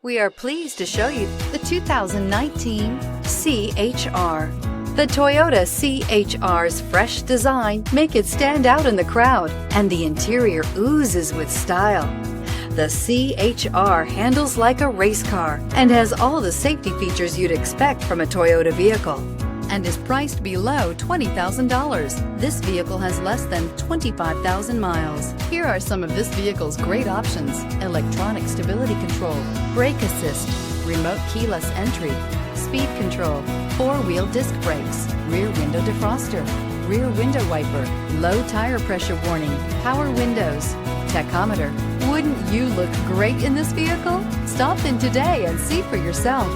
We are pleased to show you the 2019 CHR. The Toyota CHR's fresh design make it stand out in the crowd, and the interior oozes with style. The CHR handles like a race car and has all the safety features you'd expect from a Toyota vehicle, and is priced below $20,000. This vehicle has less than 25,000 miles. Here are some of this vehicle's great options: electronic stability control, brake assist, remote keyless entry, speed control, four-wheel disc brakes, rear window defroster, rear window wiper, low tire pressure warning, power windows, tachometer. Wouldn't you look great in this vehicle? Stop in today and see for yourself.